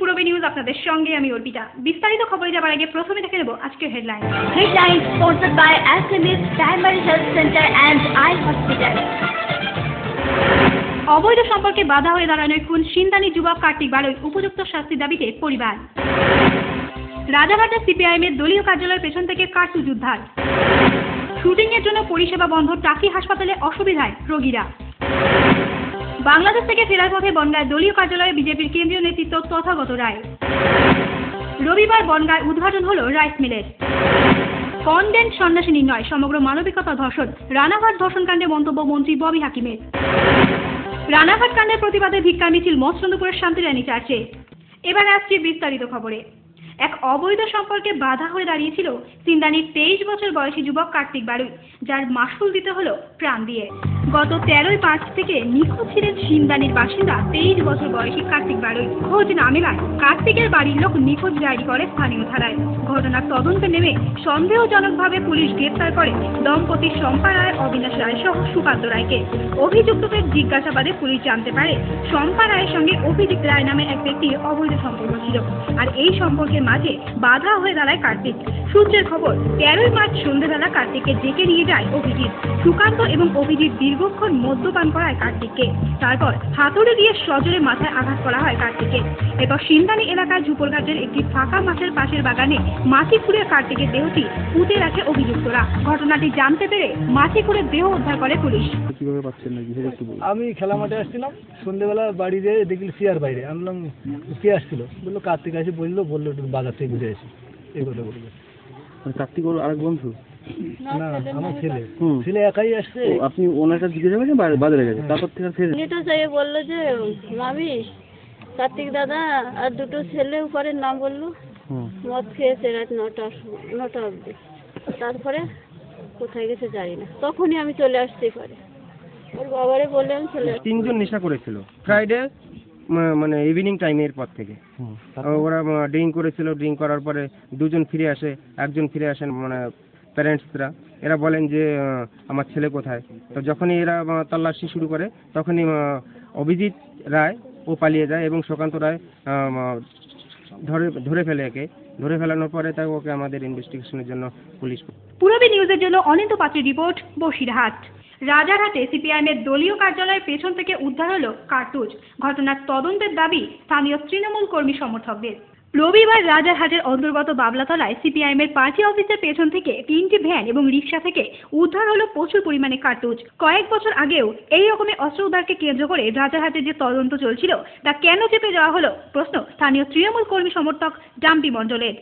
Purabi news আপনাদের সঙ্গে আমি অর্পিতা। বিস্তারিত খবরে যাবার আগে প্রথমে দেখে নেব আজকের headline. Headline sponsored by Ascendis Primary Health Center and Eye Hospital. অবৈধ সম্পর্কে বাধা হয়ে দাঁড়ানোয় খুন সিন্দানি যুবক কার্তিক বালই, উপযুক্ত শাস্তির দাবিতে পরিবার। রাজারহাটে সিপিআইএমের দলীয় কার্যালয়ের পেছন থেকে কার্তুজ উদ্ধার। শুটিংয়ের জন্য পরিষেবা বন্ধ, টাকি হাসপাতালে অসুবিধায় রোগীরা। বাংলাদেশ থেকে ফেরার পথে বনগাঁয় দলীয় কার্যালয়ে বিজেপির কেন্দ্রীয় নেতৃত্ব তথাগত রায়। রবিবার বনগাঁয় উদ্ঘাটন হলো রাইস মিলের। কনডেন্ট সন্ন্যাসী নির্ণয়, সমগ্র মানবিকতা ধর্ষণ, রানাঘাট ধর্ষণকাণ্ডে মন্তব্য মন্ত্রী ববি হাকিমের। রানাঘাট কাণ্ডের প্রতিবাদে ভিক্ষা মিছিল মৎস্যন্দপুরের শান্তিরানী চার্চে। এবার আসছে বিস্তারিত খবরে। এক অবৈধ সম্পর্কে বাধা হয়ে দাঁড়িয়েছিল সিন্দানির 23 বছর বয়সী যুবক কার্তিক বালই, যার মাসুল দিতে হলো প্রাণ দিয়ে। গত 13/5 থেকে নিখোঁজ ছিলেন সিন্দানির বাসিন্দা 23 বছর বয়সী কার্তিক বালই। খোঁজ না মেলায় কার্তিকের বাড়ির লোক নিখোঁজ ডায়েরি করে স্থানীয় থানায়। ঘটনার তদন্তে নেমে সন্দেহজনকভাবে পুলিশ গ্রেপ্তার করে দম্পতি শম্পা রায়, অবিনাশ রায় সহ সুকান্ত রায়কে। অভিযুক্তদের জিজ্ঞাসাবাদে পুলিশ জানতে পারে শম্পা রায়ের সঙ্গে অভিজিৎ রায় নামে এক ব্যক্তির অবৈধ সম্পর্ক ছিল, আর এই সম্পর্কের মাঝে বাধা হয়ে দাঁড়ায় কার্তিক। সূত্রের খবর, 13 মার্চ সন্ধ্যেবেলা কার্তিককে ডেকে নিয়ে যায় অভিজিৎ। সুকান্ত এবং অভিজিৎ দীর্ঘক্ষণ মদ্যপান করায় কার্তিককে। তারপর হাতুড়ি দিয়ে সজোরে মাথায় আঘাত করা হয় কার্তিককে। এরপর সিন্দানি এলাকায় ঝুপরঘাটের একটি ফাঁকা মাঠের পাশের বাগানে মাটি খুঁড়ে কার্তিকের দেহটি পুঁতে রাখে অভিযুক্তরা। ঘটনাটি জানতে পেরে মাটি খুঁড়ে দেহ উদ্ধার করে পুলিশ। আমি খেলা মাঠে আসছিলাম, সন্ধ্যেবেলা বাড়ি যেয়ে দেখি চেয়ার বাইরে আনলাম, কে আসছিল বললো কার্তিক আসে, বললো একটু বাজার থেকে ঘুরে আসি, এই কথা বললো। কার্তিক ওর আরেক বন্ধু? না, আমার ছেলে একাই আসছে। আপনি ওনার কাছে জিজ্ঞাসা করেছেন বাজারে গেছে, তারপর থেকে এটা চাই বললো যে মামি কার্তিক দাদা আর দুটো ছেলে উপরে নাম বললো, মদ খেয়েছে রাত 9টা অবধি। তারপরে কোথায় গেছে জানি না, তখনই আমি চলে আসতে পারে ওর বাবারে বলে আমি চলে আসছি। 3 জন নেশা করেছিল ফ্রাইডে মানে ইভিনিং টাইমের পর থেকে। ওরা ড্রিঙ্ক করেছিল, ড্রিঙ্ক করার পরে 2 জন ফিরে আসে, একজন ফিরে আসেন মানে প্যারেন্টসরা। এরা বলেন যে আমার ছেলে কোথায়। তো যখনই এরা তল্লাশি শুরু করে তখনই অভিজিৎ রায় ও পালিয়ে যায় এবং সুকান্ত রায় ধরে ফেলে। একে ধরে ফেলানোর পরে তাই ওকে আমাদের ইনভেস্টিগেশনের জন্য পুলিশ। পূরবী নিউজের জন্য অনিন্দ পাত্রের রিপোর্ট, বসিরহাট। রাজারহাটে সিপিআইএমের দলীয় কার্যালয়ের পেছন থেকে উদ্ধার হলো কার্তুজ। ঘটনার তদন্তের দাবি স্থানীয় তৃণমূল কর্মী সমর্থকদের। রবিবার রাজারহাটের অন্তর্গত বাবলাতলায় সিপিআইএমের পার্টি অফিসের পেছন থেকে 3টি ভ্যান এবং রিকশা থেকে উদ্ধার হলো প্রচুর পরিমাণে কার্তুজ। কয়েক বছর আগেও এই রকমের অস্ত্র উদ্ধারকে কেন্দ্র করে রাজারহাটে যে তদন্ত চলছিল তা কেন চেপে যাওয়া হলো, প্রশ্ন স্থানীয় তৃণমূল কর্মী সমর্থক ডাম্পি মণ্ডলের।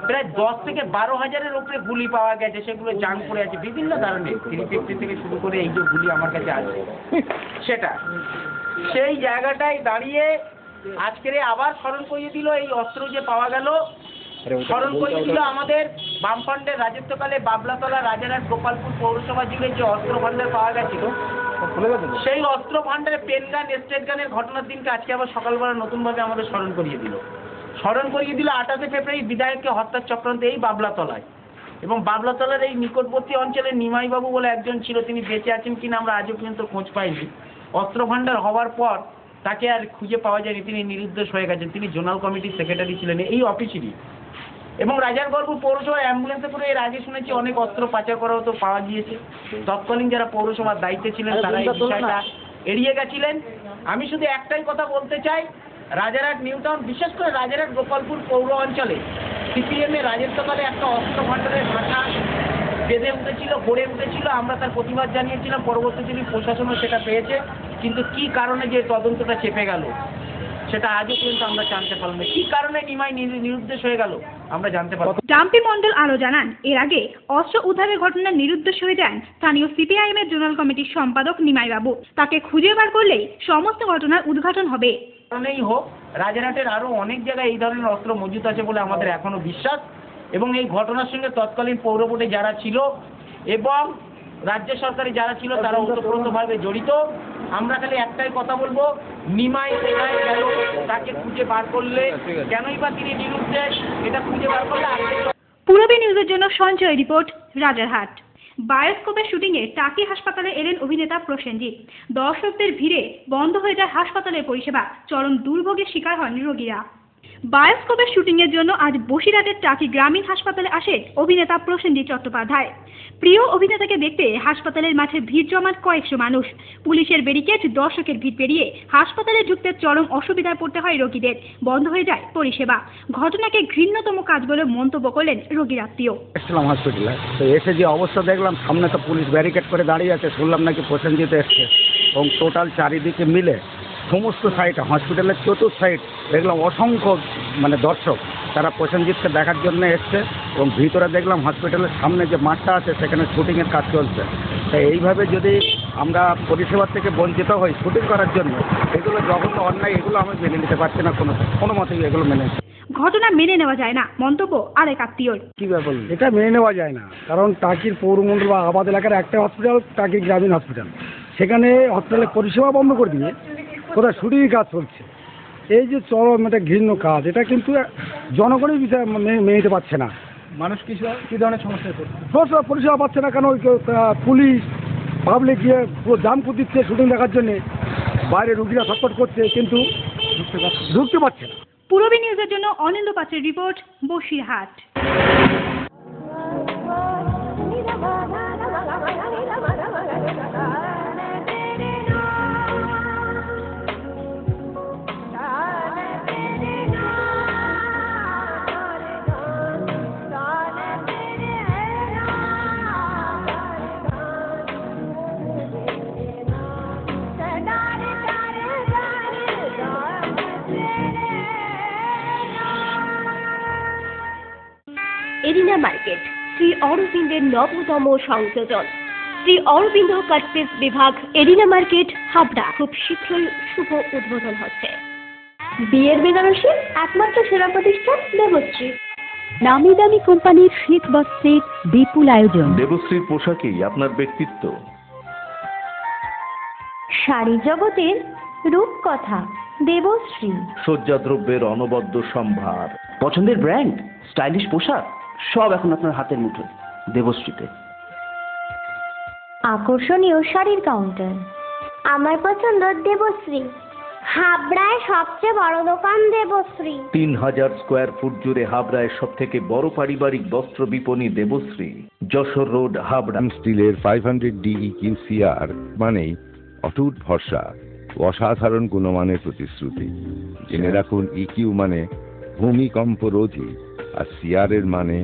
প্রায় 10 থেকে 12 হাজারের উপরে গুলি পাওয়া গেছে, সেগুলো জাং পড়ে আছে বিভিন্ন ধরনের, 350 থেকে শুরু করে এই যে গুলি আমার কাছে আছে সেটা। সেই জায়গাটায় দাঁড়িয়ে আজকের আবার স্মরণ করিয়ে দিল এই অস্ত্র যে পাওয়া গেল, স্মরণ করিয়ে দিল আমাদের বামফ্রন্টের রাজত্বকালে বাবলাতলা, রাজারহাট, গোপালপুর পৌরসভা জুড়ে যে অস্ত্র ভান্ডার পাওয়া গেছিল, সেই অস্ত্র ভান্ডারে পেন গান, স্টেট গানের ঘটনার দিনকে আজকে আবার সকালবেলা নতুনভাবে আমাদের স্মরণ করিয়ে দিল। 28 ফেব্রুয়ারি বিধায়ককে হত্যার চক্রান্ত এই বাবলাতলায়, এবং বাবলাতলার এই নিকটবর্তী অঞ্চলে নিমাইবাবু বলে একজন ছিল, তিনি বেঁচে আছেন কিনা আমরা আজও পর্যন্ত খোঁজ পাইনি। অস্ত্র ভান্ডার হওয়ার পর তাকে আর খুঁজে পাওয়া যায়নি, তিনি নিরুদ্দেশ হয়ে গেছেন। তিনি জোনাল কমিটির সেক্রেটারি ছিলেন এই অফিসেরই। এবং রাজারগড়পুর পৌরসভার অ্যাম্বুলেন্সে করে এর আগে শুনেছি অনেক অস্ত্র পাচার করা হতো, পাওয়া গিয়েছে। তৎকালীন যারা পৌরসভার দায়িত্বে ছিলেন তারা এই বিষয়টা এড়িয়ে গেছিলেন। আমি শুধু একটাই কথা বলতে চাই, রাজারহাট নিউ টাউন, বিশেষ করে রাজারহাট গোপালপুর পৌর অঞ্চলে সিপিএমের রাজত্বকালে একটা অস্ত্র ভান্ডারের ভাষা বেঁধে উঠেছিল, গড়ে উঠেছিল। আমরা তার প্রতিবাদ জানিয়েছিলাম, পরবর্তীতে প্রশাসনও সেটা পেয়েছে, কিন্তু কি কারণে যে তদন্তটা চেপে গেল সেটা আজও পর্যন্ত আমরা জানতে পারলাম না। কি কারণে নিমাই নিরুদ্দেশ হয়ে গেল আমরা জানতে পারলাম। ডাম্পি মণ্ডল আরও জানান, এর আগে অস্ত্র উদ্ধারের ঘটনায় নিরুদ্দেশ হয়ে যান স্থানীয় সিপিআইএমের জোনাল কমিটির সম্পাদক নিমাইবাবু। তাকে খুঁজে বার করলেই সমস্ত ঘটনার উদ্ঘাটন হবে। কারণেই হোক, রাজারহাটের আরও অনেক জায়গায় এই ধরনের অস্ত্র মজুত আছে বলে আমাদের এখনো বিশ্বাস। এবং এই ঘটনার সঙ্গে তৎকালীন পৌর বোর্ডে যারা ছিল এবং রাজ্য সরকারে যারা ছিল তারা ওতপ্রোতভাবে জড়িত। আমরা খালি একটাই কথা বলবো, নিমাই কোথায় গেল তাকে খুঁজে বার করলে, কেনই বা তিনি নিরুদ্দেশ, এটা খুঁজে বার করলে। পূরবী নিউজের জন্য সঞ্জয় রিপোর্ট, রাজারহাট। বায়োস্কোপের শুটিংয়ে টাকি হাসপাতালে এলেন অভিনেতা প্রসেনজিৎ। দর্শকদের ভিড়ে বন্ধ হয়ে যায় হাসপাতালের পরিষেবা, চরম দুর্ভোগের শিকার হন রোগীরা। বায়োস্কোপের শুটিংয়ের জন্য আজ বসিরহাটের টাকি গ্রামীণ হাসপাতালে আসে অভিনেতা প্রসেনজিৎ চট্টোপাধ্যায়। প্রিয় অভিনেতাকে দেখতে হাসপাতালের মাঠে ভিড় জমান কয়েকশো মানুষ। পুলিশের ব্যারিকেড, দর্শকের ভিড় পেরিয়ে হাসপাতালে ঢুকতে চরম অসুবিধায় পড়তে হয় রোগীদের। বন্ধ হয়ে যায় পরিষেবা। ঘটনাকে ঘৃণ্যতম কাজ বলে মন্তব্য করলেন রোগীর আত্মীয়। এসেছিলাম হসপিটালে, তো এসে যে অবস্থা দেখলাম, সামনে তো পুলিশ ব্যারিকেড করে দাঁড়িয়ে আছে, শুনলাম নাকি প্রসেনজিৎ এসছে, এবং টোটাল চারিদিকে মিলে সমস্ত সাইড হসপিটালের চতুর্থ সাইড দেখলাম অসংখ্য দর্শক, তারা প্রসেনজিৎকে দেখার জন্য এসছে, এবং ভিতরে দেখলাম হসপিটালের সামনে যে মাঠটা আছে সেখানে শুটিংয়ের কাজ চলছে। তাই এইভাবে যদি আমরা পরিষেবার থেকে বঞ্চিত হই শুটিং করার জন্য, এগুলো জঘন্য অন্যায়, এগুলো আমি মেনে নিতে পারছি না কোনো মতেই এগুলো মেনে। ঘটনা মেনে নেওয়া যায় না, মন্তব্য আরেক আত্মীয়র। কী ব্যাপার, এটা মেনে নেওয়া যায় না, কারণ টাকির পৌরমণ্ডল বা আবাদ এলাকার একটা হসপিটাল টাকি গ্রামীণ হসপিটাল, সেখানে হসপিটালের পরিষেবা বন্ধ করে দিয়ে কোথায় শুটিং কাজ চলছে। এই যে চরম একটা ঘৃণ্য কাজ, এটা কিন্তু জনগণের বিষয় মেনে নিতে পারছে না। মানুষ কী ধরনের সমস্যায় পড়ছে, পরিষেবা পাচ্ছে না, কেন পুলিশ পাবলিক গিয়ে পুরো জাম করে দিচ্ছে শুটিং দেখার জন্যে, বাইরে রুগীরা ছটফট করছে কিন্তু ঢুকতে পারছে না। পূরবী নিউজের জন্য অনিন্দ পাত্রের report, Basirhat. Arena market, Shri অরবিন্দের নবতম সংযোজন। শ্রী অরবিন্দ কাটপিস বিভাগ, এরিনা মার্কেট, হাবড়া। খুব শীঘ্রই শুভ উদ্বোধন হচ্ছে। বিয়ের বেনারসি একমাত্র সেরা প্রতিষ্ঠান দেবশ্রী। নামি দামি কোম্পানির শীত বস্ত্রের বিপুল আয়োজন। দেবশ্রীর পোশাকেই আপনার ব্যক্তিত্ব। শাড়ি জগতের রূপকথা দেবশ্রী। সজ্জাদ্রব্যের অনবদ্য সম্ভার। পছন্দের ব্র্যান্ড, স্টাইলিশ পোশাক সব এখন আপনার হাতের মুঠোয় দেবশ্রীতে। আকর্ষণীয় শাড়ির কাউন্টার। আমার পছন্দ দেবশ্রী। হাবড়ায় সবচেয়ে বড় দোকান দেবশ্রী। 3000 স্কোয়ার ফুট জুড়ে হাবড়ায় সব থেকে বড় পারিবারিক বস্ত্র বিপণী দেবশ্রী, যশোর রোড, হাবড়া। স্টিলের 500D EQCR মানেই অটুট ভরসা, অসাধারণ গুণমানের প্রতিশ্রুতি। জেনে রাখুন, EQ মানে ভূমিকম্প রোধী, আর CR এর মানে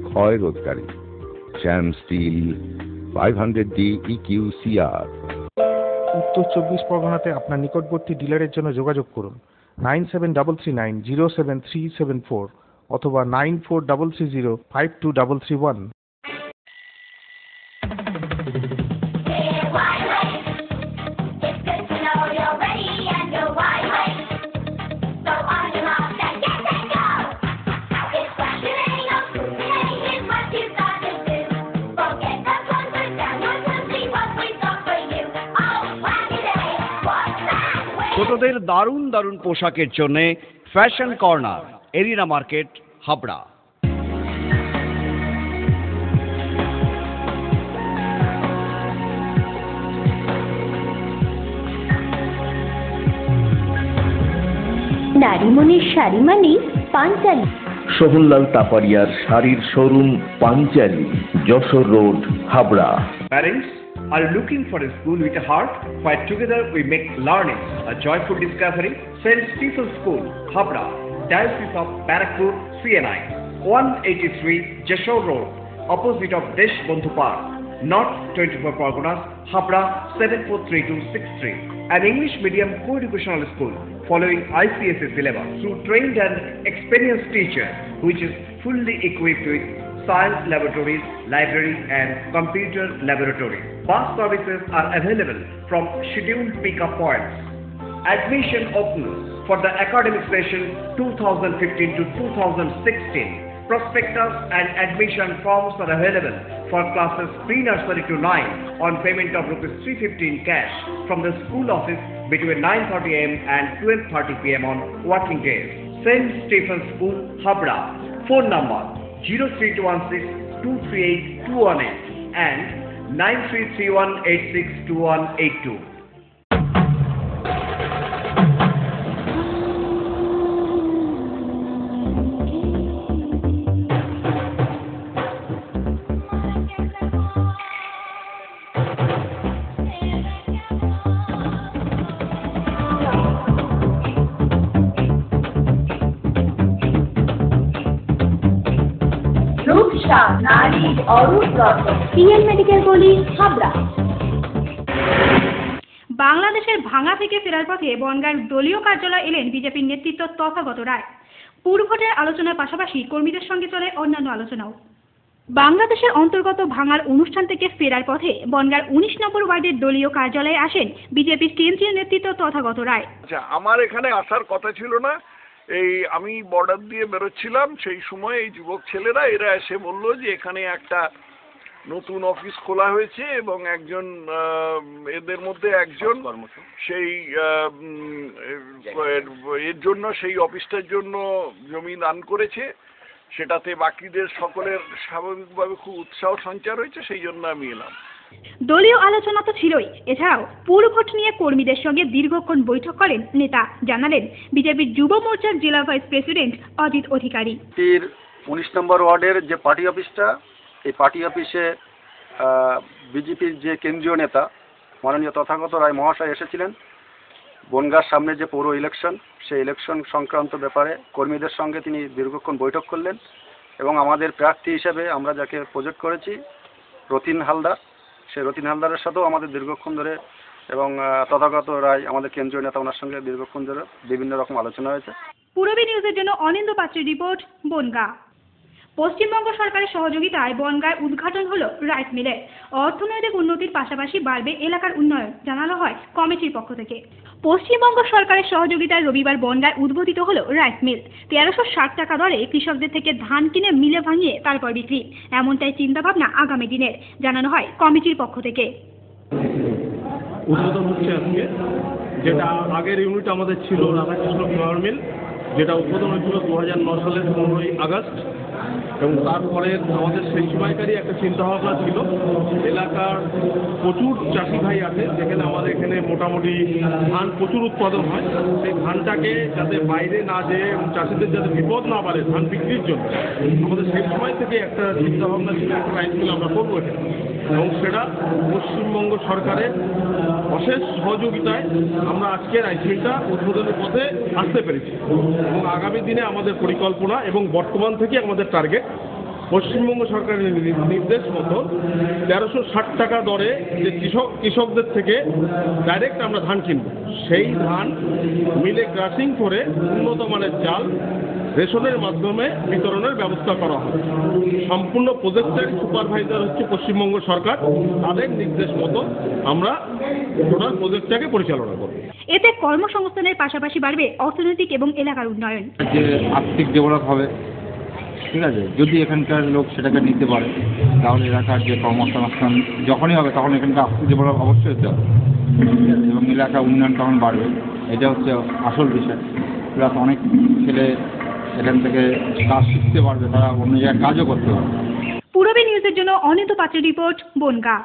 ক্ষয় রোধকারী। শ্যাম স্টিল 500D EQCR। উত্তর 24 পরগনাতে আপনার নিকটবর্তী ডিলারের জন্য যোগাযোগ করুন 9733907374 অথবা 9433052331। ছোটদের দারুণ দারুণ পোশাকের জন্য fashion corner, Arena market, Habra. নারীমণির শাড়ি মানে পাঞ্চালী। সোহনলাল তাপারিয়ার শাড়ির showroom Panchali, Jessore road, Habra. Parents are looking for a school with a heart where together we make learning a joyful discovery. St. Stephen's School, Habra, Diocese of Barakpur, CNI, 183 Jashore Road, opposite of Desh Bondhu Park, North 24 Parganas, Habra 743263. An English medium co-educational school following ICSE syllabus through trained and experienced teachers, which is fully equipped with science laboratories, library and computer laboratories. Bus services are available from scheduled pick-up points. Admission opens for the academic session 2015 to 2016. Prospectus and admission forms are available for classes pre-nursery to 9 on payment of ₹315 cash from the school office between 9:30 am and 12:30 pm on working days. St. Stephen's School, Habra. Phone number 03216 238 218 and 9331862182. Arup Dutta, PN medical college, Habra. বাংলাদেশের ভাঙা থেকে ফেরার পথে বনগাঁর দলীয় কার্যালয়ে এলেন বিজেপির নেতৃত্ব তথাগত রায়। পুরভোটের আলোচনার পাশাপাশি কর্মীদের সঙ্গে চলে অন্যান্য আলোচনাও। বাংলাদেশের অন্তর্গত ভাঙার অনুষ্ঠান থেকে ফেরার পথে বনগাঁর 19 নম্বর ওয়ার্ডের দলীয় কার্যালয়ে আসেন বিজেপির কেন্দ্রীয় নেতৃত্ব তথাগত রায়। আচ্ছা, আমার এখানে আসার কথা ছিল না। আমি বর্ডার দিয়ে বেরোচ্ছিলাম, সেই সময় এই যুবক ছেলেরা এরা এসে বলল যে এখানে একটা নতুন অফিস খোলা হয়েছে এবং একজন এদের মধ্যে একজন সেই এর জন্য সেই অফিসটার জন্য জমি দান করেছে, সেটাতে বাকিদের সকলের স্বাভাবিকভাবে খুব উৎসাহ সঞ্চার হয়েছে, সেই জন্য আমি এলাম। দলীয় আলোচনা তো ছিলই, এছাড়াও পুরভোট নিয়ে কর্মীদের সঙ্গে দীর্ঘক্ষণ বৈঠক করেন নেতা, জানালেন বিজেপির যুব মোর্চার জেলা ভাইস প্রেসিডেন্ট অজিত অধিকারী। 19 নম্বর ওয়ার্ডের যে পার্টি অফিসটা, এই পার্টি অফিসে বিজেপির যে কেন্দ্রীয় নেতা মাননীয় তথাগত রায় মহাশয় এসেছিলেন। বনগাঁর সামনে যে পৌর ইলেকশন, সেই ইলেকশন সংক্রান্ত ব্যাপারে কর্মীদের সঙ্গে তিনি দীর্ঘক্ষণ বৈঠক করলেন এবং আমাদের প্রার্থী হিসেবে আমরা যাকে প্রজেক্ট করেছি রতিন হালদার, সেই রতিন হালদারের সাথেও আমাদের দীর্ঘক্ষণ ধরে এবং তথাগত রায় আমাদের কেন্দ্রীয় নেতা, ওনার সঙ্গে দীর্ঘক্ষণ ধরে বিভিন্ন রকম আলোচনা হয়েছে। পূরবী নিউজের জন্য অনিন্দ পাত্রের রিপোর্ট, বনগাঁ। পশ্চিমবঙ্গ সরকারের সহযোগিতায় বনগাঁয় উদ্ঘাটন হলো রাইস মিলের। অর্থনৈতিক উন্নতির পাশাপাশি বাড়বে এলাকার উন্নয়ন, জানানো হয় কমিটির পক্ষ থেকে। পশ্চিমবঙ্গ সরকারের সহযোগিতায় রবিবার বনগাঁয় উদ্বোধিত হলো রাইস মিল। 1360 টাকা দরে কৃষকদের থেকে ধান কিনে মিলে ভাঙিয়ে তারপর বিক্রি, এমনটাই চিন্তাভাবনা আগামী দিনের, জানানো হয় কমিটির পক্ষ থেকে। উদ্বোধন হচ্ছে আজকে, যেটা আগের ইউনিট আমাদের ছিল রাধাকৃষ্ণ ফ্লাওয়ার মিল, যেটা উদ্বোধন হয়েছিল 2009 সালের 15ই আগস্ট। এবং তারপরে আমাদের সেই সময়কারই একটা চিন্তাভাবনা ছিল, এলাকার প্রচুর চাষি ভাই আছে, যেখানে আমাদের এখানে মোটামুটি ধান প্রচুর উৎপাদন হয়, সেই ধানটাকে যাতে বাইরে না যেয়ে এবং চাষিদের যাতে বিপদ না বাড়ে ধান বিক্রির জন্য, আমাদের সেই সময় থেকে একটা চিন্তাভাবনা ছিল একটা রাইস মিল আমরা করবো এখানে। এবং সেটা পশ্চিমবঙ্গ সরকারের অশেষ সহযোগিতায় আমরা আজকে রাইস মিলটা উদ্বোধনের পথে আসতে পেরেছি। এবং আগামী দিনে আমাদের পরিকল্পনা এবং বর্তমান থেকে আমাদের টার্গেট, পশ্চিমবঙ্গ সরকারের নির্দেশ মতো 1360 টাকা দরে যে কৃষকদের থেকে ডাইরেক্ট আমরা ধান কিনব, সেই ধান মিলে ক্রাশিং করে উন্নত মানের চাল রেশনের মাধ্যমে বিতরণের ব্যবস্থা করা হবে। সম্পূর্ণ প্রজেক্টের সুপারভাইজার হচ্ছে পশ্চিমবঙ্গ সরকার, তাদের নির্দেশ মতো আমরা টোটাল প্রজেক্টটাকে পরিচালনা করব। এতে কর্মসংস্থানের পাশাপাশি বাড়বে অর্থনৈতিক এবং এলাকার উন্নয়ন। যে আর্থিক ডেভেলপ হবে, ঠিক আছে, যদি এখানকার লোক সেটাকে নিতে পারে তাহলে এলাকার যে কর্মসংস্থান যখনই হবে তখন এখানকার আর্থিক ডেভেলপ অবশ্যই হতে হবে এবং এলাকার উন্নয়ন তখন বাড়বে। এটা হচ্ছে আসল বিষয়। প্লাস অনেক ছেলে এখান থেকে কাজ শিখতে পারবে, তারা অন্য জায়গায় কাজও করতে পারবে। পূরবী নিউজের জন্য অনিত পাত্রের রিপোর্ট, বনগাঁ।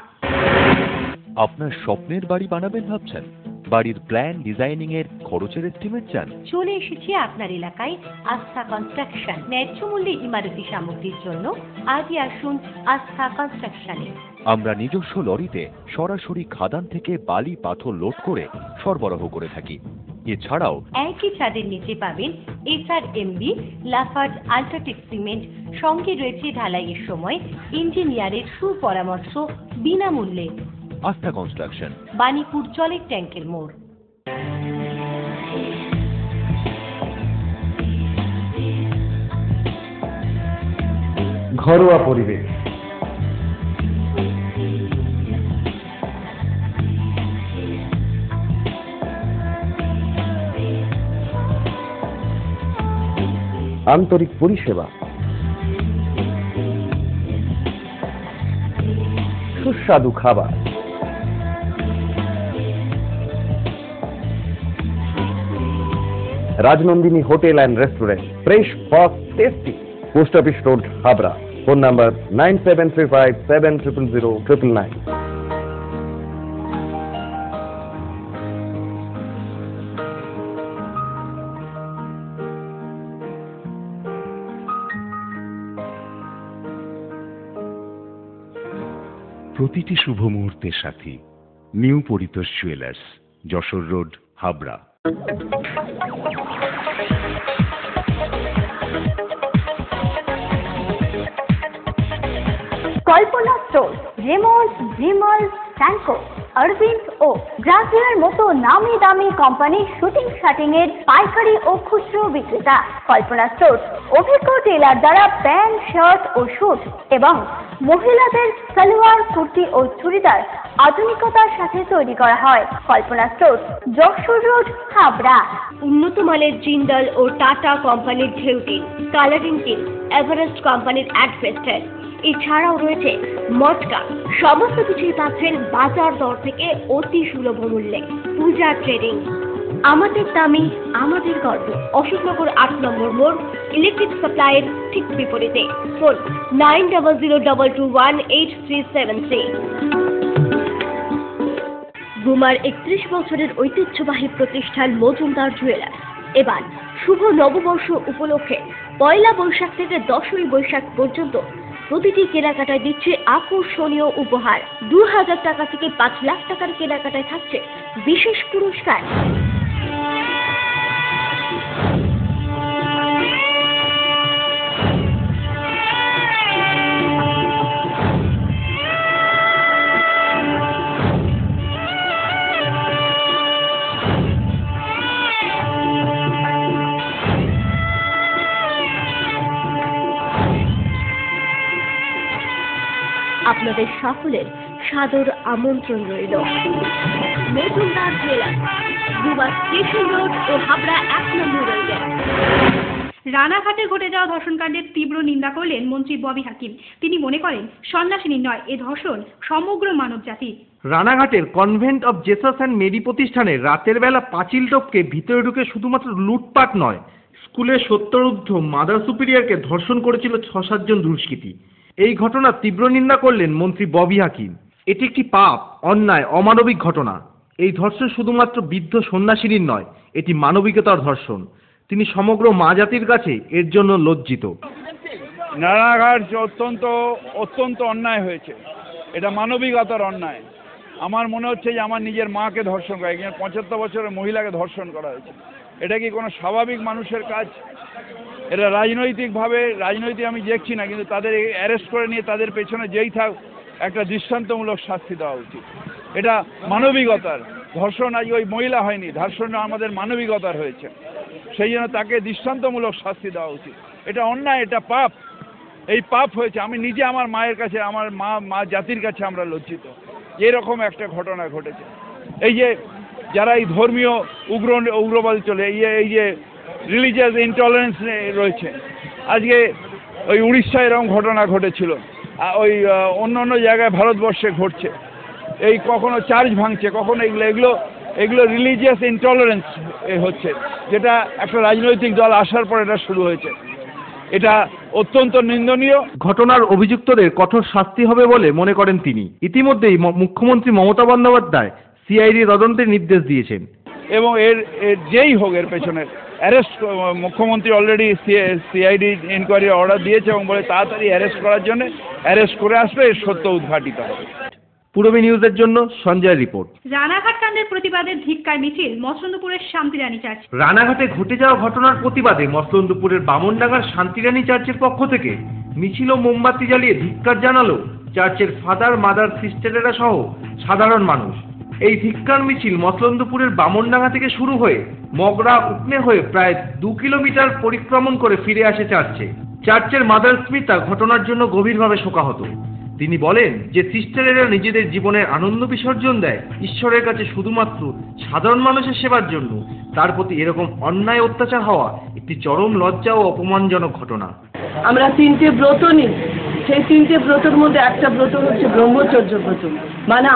আপনার স্বপ্নের বাড়ি বানাবেন ভাবছেন? বাড়ির প্ল্যান ডিজাইনিং এর খরচের এস্টিমেট চান? চলে এসেছি আপনার এলাকায় আস্থা কনস্ট্রাকশন। ন্যায্য মূল্যে ইমারতি সামগ্রীর জন্য আজই আসুন আস্থা কনস্ট্রাকশনে। আমরা নিজস্ব লরিতে সরাসরি খাদান থেকে বালি পাথর লোড করে সরবরাহ করে থাকি। এছাড়াও একই ছাদের নিচে পাবেন SRMB, লাফার্জ, আল্ট্রাটেক সিমেন্ট, সঙ্গে রয়েছে ঢালাইয়ের সময় ইঞ্জিনিয়ারের সুপরামর্শ বিনামূল্যে। আস্থা কনস্ট্রাকশন, বাণীপুর জলের ট্যাঙ্কের মোড়। ঘরোয়া পরিবেশ, আন্তরিক পরিষেবা, সুস্বাদু খাবার, Rajnandini hotel and restaurant, fresh, fast, tasty. Post office road, Habra. Phone number 9735700999। প্রতিটি শুভ মুহূর্তের সাথী new Paritosh jewellers, Jessore road, Habra. Kalpana store, Raymonds, Vimal, Senco, Arvind ও ব্রাজিলের মতো নামি দামি কোম্পানির শুটিং শাটিং এর পাইকারি ও খুচরো বিক্রেতা। কল্পনা স্টোর অভিজ্ঞ টেলার দ্বারা প্যান্ট, শার্ট ও স্যুট এবং মহিলাদের সালোয়ার, কুর্তি ও চুড়িদার আধুনিকতার সাথে তৈরি করা হয়। কল্পনা স্টোর, যশোর রোড, হাবড়া। উন্নত মানের জিন্দাল ও টাটা কোম্পানির ঢেউ টিন, কালারিং টিন, এভারেস্ট কোম্পানির অ্যাডভেস্টার, এছাড়াও রয়েছে মটকা। সমস্ত কিছুই পাচ্ছেন বাজার দর থেকে অতি সুলভ মূল্যে। পূজা ট্রেডিং, আমাদের দামি আমাদের গর্ব। অশোকনগর 8 নম্বর মোড়, ইলেকট্রিক সাপ্লাইয়ের ঠিক বিপরীতে। ফোন 9002218373। গুমার 31 বছরের ঐতিহ্যবাহী প্রতিষ্ঠান মজুমদার জুয়েলার্স এবার শুভ নববর্ষ উপলক্ষে 1 বৈশাখ থেকে 10ই বৈশাখ পর্যন্ত প্রতিটি কেনাকাটায় দিচ্ছে আকর্ষণীয় উপহার। 2000 টাকা থেকে 5 লাখ টাকার কেনাকাটায় থাকছে বিশেষ পুরস্কার। আপনাদের সকলের সাদর আমন্ত্রণ রইল। মজুমদার জুয়েলার্স, গুবা স্টেশন রোড ও হাবড়া 1 নম্বর রেলগেট। রানাঘাটে ঘটে যাওয়া ধর্ষণকাণ্ডের তীব্র নিন্দা করলেন মন্ত্রী ববি হাকিম। তিনি মনে করেন সন্ন্যাসিনী নয়, এ ধর্ষণ সমগ্র মানব জাতির। রানাঘাটের convent of Jesus and Mary প্রতিষ্ঠানে রাতের বেলা পাঁচিল টপকে ভিতরে ঢুকে শুধুমাত্র লুটপাট নয়, স্কুলের 70 মাদার সুপিরিয়রকে ধর্ষণ করেছিল 6-7 জন দুষ্কৃতী। এই ঘটনার তীব্র নিন্দা করলেন মন্ত্রী ববি হাকিম। এটি একটি পাপ, অন্যায়, অমানবিক ঘটনা। এই ধর্ষণ শুধুমাত্র বৃদ্ধ সন্ন্যাসিনীর নয়, এটি মানবিকতার ধর্ষণ। তিনি সমগ্র মা জাতির কাছে এর জন্য লজ্জিত। রানাঘাট অত্যন্ত অন্যায় হয়েছে, এটা মানবিকতার অন্যায়। আমার মনে হচ্ছে যে আমার নিজের মাকে ধর্ষণ করা, একজন 75 বছরের মহিলাকে ধর্ষণ করা হয়েছে। এটা কি কোনো স্বাভাবিক মানুষের কাজ? এটা রাজনৈতিকভাবে আমি দেখছি না, কিন্তু তাদের অ্যারেস্ট করে নিয়ে তাদের পেছনে যেই থাক একটা দৃষ্টান্তমূলক শাস্তি দেওয়া উচিত। এটা মানবিকতার ধর্ষণ। আজ ওই মহিলা হয়নি, ধর্ষণ আমাদের মানবিকতার হয়েছে, সেই জন্য তাকে দৃষ্টান্তমূলক শাস্তি দেওয়া উচিত। এটা অন্যায়, এটা পাপ। এই পাপ হয়েছে। আমি নিজে আমার মায়ের কাছে, আমার মা জাতির কাছে আমরা লজ্জিত এরকম একটা ঘটনা ঘটেছে। এই যে যারা এই ধর্মীয় উগ্রবাদ চলে, এই যে রিলিজিয়াস ইনটলারেন্স রয়েছে, আজকে ওই উড়িষ্যায় এরকম ঘটনা ঘটেছিল, ওই অন্য জায়গায় ভারতবর্ষে ঘটছে। এই কখনো চার্চ ভাঙছে, কখনো এগুলো রিলিজিয়াস ইনটলারেন্স হচ্ছে, যেটা একটা রাজনৈতিক দল আসার পর এটা শুরু হয়েছে। এটা অত্যন্ত নিন্দনীয়। ঘটনার অভিযুক্তদের কঠোর শাস্তি হবে বলে মনে করেন তিনি। ইতিমধ্যেই মুখ্যমন্ত্রী মমতা বন্দ্যোপাধ্যায় সিআইডি তদন্তের নির্দেশ দিয়েছেন এবং এর যেই হোক এর পেছনে অ্যারেস্ট, মুখ্যমন্ত্রী অলরেডি সিআইডি ইনকোয়ারির অর্ডার দিয়েছে এবং বলে তাড়াতাড়ি অ্যারেস্ট করার জন্য অ্যারেস্ট করে আসবে, এর সত্য উদ্ঘাটিত হবে। পূরবী নিউজের জন্য সঞ্জয় রিপোর্ট। রানাঘাট কাণ্ডের প্রতিবাদে ধিক্কার মিছিল মসলন্দপুরের শান্তিরানী চার্চ। রানাঘাটে ঘটে যাওয়া ঘটনার প্রতিবাদে মসলন্দপুরের বামনডাঙ্গার শান্তিরানী চার্চের পক্ষ থেকে মিছিল ও মোমবাতি জ্বালিয়ে ধিক্কার জানালো চার্চের ফাদার, মাদার, সিস্টারেরা সহ সাধারণ মানুষ। এই ধিক্কার মিছিল মসলন্দপুরের বামনডাঙ্গা থেকে শুরু হয়ে মগরা উকনে হয়ে প্রায় 2 কিলোমিটার পরিক্রমণ করে ফিরে আসে চার্চে। চার্চের মাদার স্মিতা ঘটনার জন্য গভীরভাবে শোকাহত। তিনি বলেন যে সিস্টারেরা নিজেদের জীবনের আনন্দ বিসর্জন দেয় ঈশ্বরের কাছে শুধুমাত্র সাধারণ মানুষের সেবার জন্য। তার প্রতি এরকম অন্যায় অত্যাচার হওয়া একটি চরম লজ্জা ও অপমানজনক ঘটনা। আমরা 3টে ব্রত নিই, সেই 3টে ব্রতের মধ্যে একটা ব্রত হচ্ছে ব্রহ্মচর্য ব্রত। মানে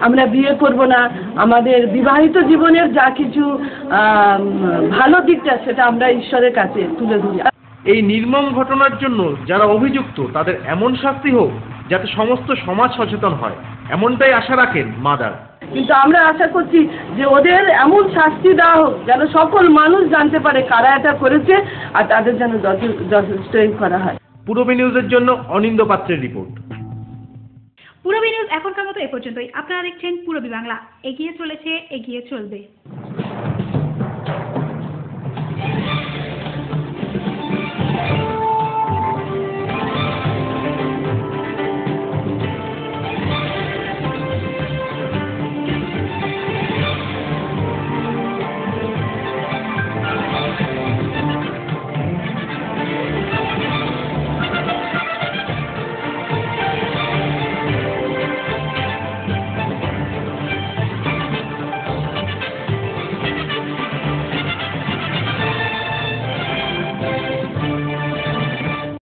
আমরা বিয়ে করব না, আমাদের বিবাহিত জীবনের যা কিছু ভালো দিকটা সেটা আমরা ঈশ্বরের কাছে তুলে ধরি। এই নির্মম ঘটনার জন্য যারা অভিযুক্ত তাদের এমন শাস্তি হোক যাতে সমস্ত সমাজ সচেতন হয়, এমনটাই আশা রাখেন মাদার। কিন্তু আমরা আশা করছি যে ওদের এমন শাস্তি দেওয়া হোক যেন সকল মানুষ জানতে পারে কারা এটা করেছে আর তাদের যেন যথেষ্ট করা হয়। পূরবী নিউজের জন্য অনিন্দ পাত্রের রিপোর্ট। পূরবী নিউজ এখনকার মতো এ পর্যন্তই। আপনারা দেখছেন পূরবী বাংলা, এগিয়ে চলেছে, এগিয়ে চলবে।